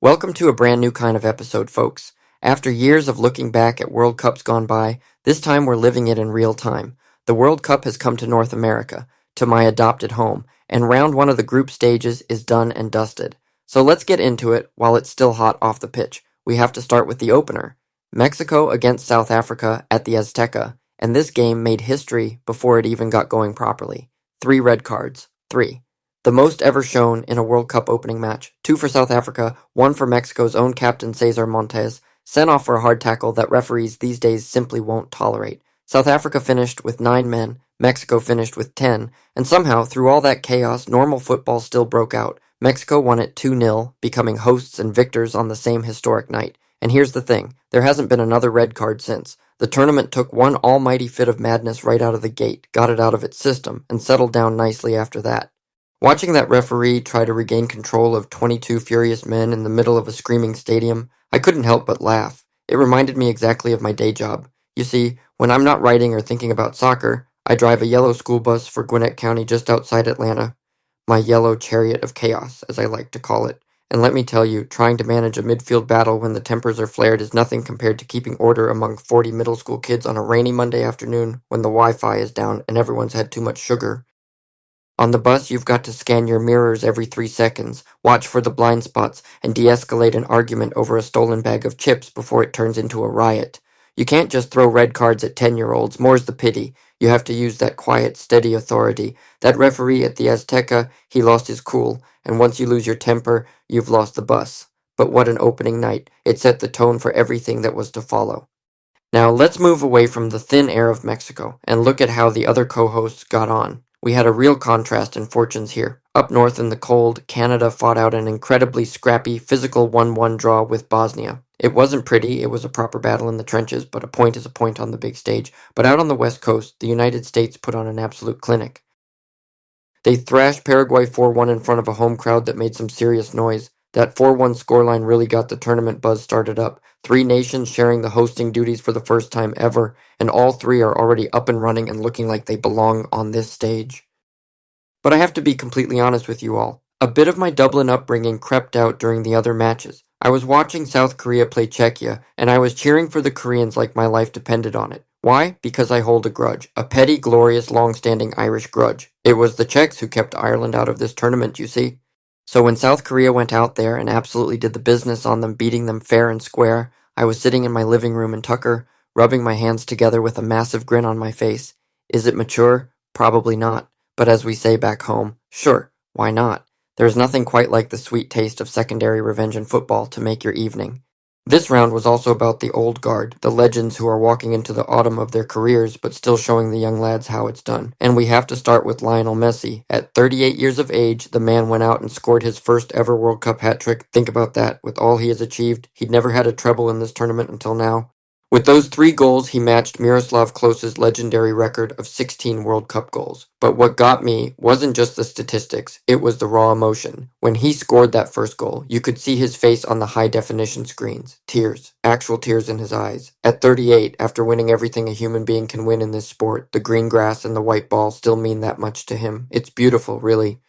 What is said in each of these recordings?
Welcome to a brand new kind of episode, folks. After years of looking back at World Cups gone by, this time we're living it in real time. The World Cup has come to North America, to my adopted home, and round one of the group stages is done and dusted. So let's get into it while it's still hot off the pitch. We have to start with the opener. Mexico against South Africa at the Azteca, and this game made history before it even got going properly. 3 red cards. 3. The most ever shown in a World Cup opening match. 2 for South Africa, 1 for Mexico's own captain Cesar Montes, sent off for a hard tackle that referees these days simply won't tolerate. South Africa finished with 9 men, Mexico finished with 10, and somehow, through all that chaos, normal football still broke out. Mexico won it 2-0, becoming hosts and victors on the same historic night. And here's the thing, there hasn't been another red card since. The tournament took one almighty fit of madness right out of the gate, got it out of its system, and settled down nicely after that. Watching that referee try to regain control of 22 furious men in the middle of a screaming stadium, I couldn't help but laugh. It reminded me exactly of my day job. You see, when I'm not writing or thinking about soccer, I drive a yellow school bus for Gwinnett County just outside Atlanta. My yellow chariot of chaos, as I like to call it. And let me tell you, trying to manage a midfield battle when the tempers are flared is nothing compared to keeping order among 40 middle school kids on a rainy Monday afternoon when the Wi-Fi is down and everyone's had too much sugar. On the bus, you've got to scan your mirrors every 3 seconds, watch for the blind spots, and de-escalate an argument over a stolen bag of chips before it turns into a riot. You can't just throw red cards at 10-year-olds, more's the pity. You have to use that quiet, steady authority. That referee at the Azteca, he lost his cool, and once you lose your temper, you've lost the bus. But what an opening night. It set the tone for everything that was to follow. Now let's move away from the thin air of Mexico and look at how the other co-hosts got on. We had a real contrast in fortunes here. Up north in the cold, Canada fought out an incredibly scrappy, physical 1-1 draw with Bosnia. It wasn't pretty, it was a proper battle in the trenches, but a point is a point on the big stage. But out on the west coast, the United States put on an absolute clinic. They thrashed Paraguay 4-1 in front of a home crowd that made some serious noise. That 4-1 scoreline really got the tournament buzz started up. 3 nations sharing the hosting duties for the first time ever, and all 3 are already up and running and looking like they belong on this stage. But I have to be completely honest with you all. A bit of my Dublin upbringing crept out during the other matches. I was watching South Korea play Czechia, and I was cheering for the Koreans like my life depended on it. Why? Because I hold a grudge. A petty, glorious, long-standing Irish grudge. It was the Czechs who kept Ireland out of this tournament, you see. So when South Korea went out there and absolutely did the business on them, beating them fair and square, I was sitting in my living room in Tucker, rubbing my hands together with a massive grin on my face. Is it mature? Probably not. But as we say back home, sure, why not? There's nothing quite like the sweet taste of secondary revenge in football to make your evening. This round was also about the old guard, the legends who are walking into the autumn of their careers but still showing the young lads how it's done. And we have to start with Lionel Messi. At 38 years of age, the man went out and scored his first ever World Cup hat-trick. Think about that. With all he has achieved, he'd never had a treble in this tournament until now. With those 3 goals, he matched Miroslav Klose's legendary record of 16 World Cup goals. But what got me wasn't just the statistics, it was the raw emotion. When he scored that first goal, you could see his face on the high-definition screens. Tears. Actual tears in his eyes. At 38, after winning everything a human being can win in this sport, the green grass and the white ball still mean that much to him. It's beautiful, really.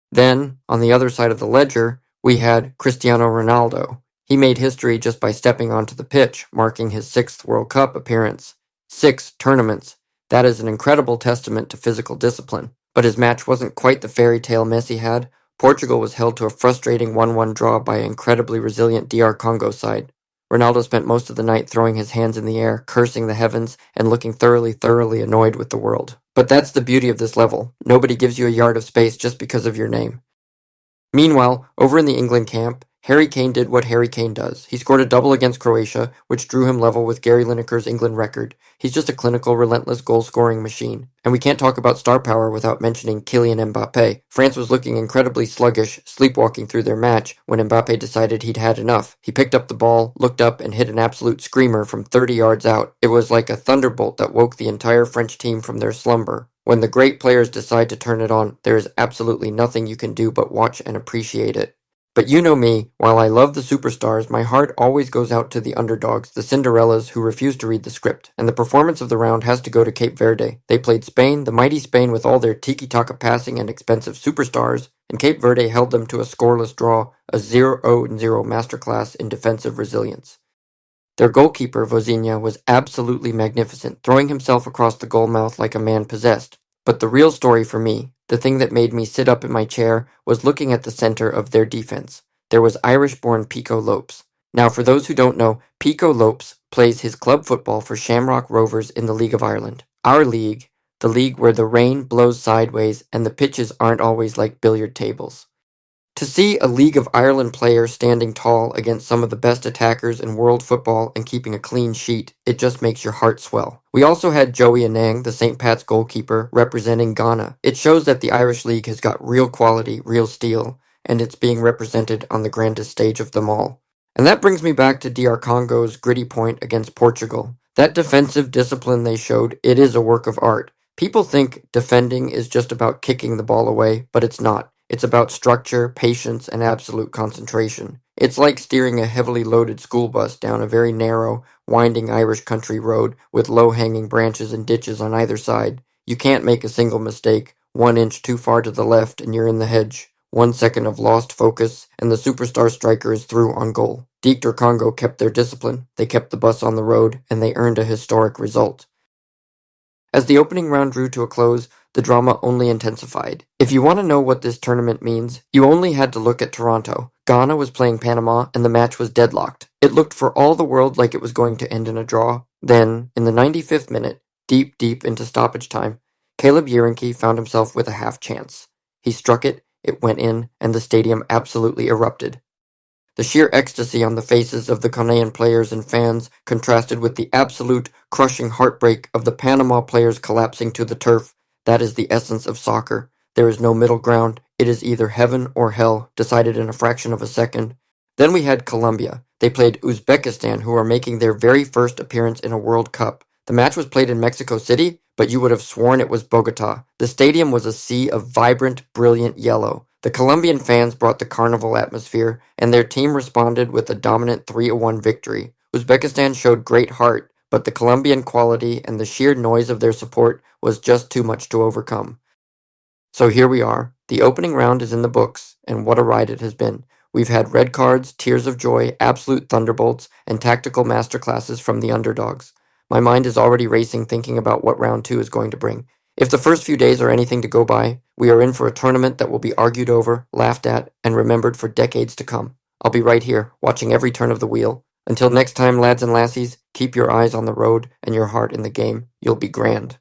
Then, on the other side of the ledger, we had Cristiano Ronaldo. He made history just by stepping onto the pitch, marking his 6th World Cup appearance. 6 tournaments. That is an incredible testament to physical discipline. But his match wasn't quite the fairy tale Messi had. Portugal was held to a frustrating 1-1 draw by an incredibly resilient DR Congo side. Ronaldo spent most of the night throwing his hands in the air, cursing the heavens, and looking thoroughly annoyed with the world. But that's the beauty of this level. Nobody gives you a yard of space just because of your name. Meanwhile, over in the England camp, Harry Kane did what Harry Kane does. He scored a double against Croatia, which drew him level with Gary Lineker's England record. He's just a clinical, relentless goal-scoring machine. And we can't talk about star power without mentioning Kylian Mbappé. France was looking incredibly sluggish, sleepwalking through their match, when Mbappé decided he'd had enough. He picked up the ball, looked up, and hit an absolute screamer from 30 yards out. It was like a thunderbolt that woke the entire French team from their slumber. When the great players decide to turn it on, there is absolutely nothing you can do but watch and appreciate it. But you know me, while I love the superstars, my heart always goes out to the underdogs, the Cinderellas who refuse to read the script. And the performance of the round has to go to Cape Verde. They played Spain, the mighty Spain with all their tiki-taka passing and expensive superstars, and Cape Verde held them to a scoreless draw, a 0-0 masterclass in defensive resilience. Their goalkeeper, Vozinha, was absolutely magnificent, throwing himself across the goal mouth like a man possessed. But the real story for me, the thing that made me sit up in my chair, was looking at the center of their defense. There was Irish-born Pico Lopes. Now, for those who don't know, Pico Lopes plays his club football for Shamrock Rovers in the League of Ireland. Our league, the league where the rain blows sideways and the pitches aren't always like billiard tables. To see a League of Ireland player standing tall against some of the best attackers in world football and keeping a clean sheet, it just makes your heart swell. We also had Joey Anang, the St. Pat's goalkeeper, representing Ghana. It shows that the Irish League has got real quality, real steel, and it's being represented on the grandest stage of them all. And that brings me back to DR Congo's gritty point against Portugal. That defensive discipline they showed, it is a work of art. People think defending is just about kicking the ball away, but it's not. It's about structure, patience, and absolute concentration. It's like steering a heavily loaded school bus down a very narrow, winding Irish country road with low-hanging branches and ditches on either side. You can't make a single mistake. 1 inch too far to the left and you're in the hedge. 1 second of lost focus, and the superstar striker is through on goal. DR Congo kept their discipline, they kept the bus on the road, and they earned a historic result. As the opening round drew to a close, the drama only intensified. If you want to know what this tournament means, you only had to look at Toronto. Ghana was playing Panama, and the match was deadlocked. It looked for all the world like it was going to end in a draw. Then, in the 95th minute, deep into stoppage time, Caleb Yerenke found himself with a half chance. He struck it, it went in, and the stadium absolutely erupted. The sheer ecstasy on the faces of the Ghanaian players and fans contrasted with the absolute, crushing heartbreak of the Panama players collapsing to the turf. That is the essence of soccer. There is no middle ground. It is either heaven or hell, decided in a fraction of a second. Then we had Colombia. They played Uzbekistan, who are making their very first appearance in a World Cup. The match was played in Mexico City, but you would have sworn it was Bogota. The stadium was a sea of vibrant, brilliant yellow. The Colombian fans brought the carnival atmosphere, and their team responded with a dominant 3-1 victory. Uzbekistan showed great heart, but the Colombian quality and the sheer noise of their support was just too much to overcome. So here we are. The opening round is in the books, and what a ride it has been. We've had red cards, tears of joy, absolute thunderbolts, and tactical masterclasses from the underdogs. My mind is already racing thinking about what round 2 is going to bring. If the first few days are anything to go by, we are in for a tournament that will be argued over, laughed at, and remembered for decades to come. I'll be right here, watching every turn of the wheel. Until next time, lads and lassies, keep your eyes on the road and your heart in the game. You'll be grand.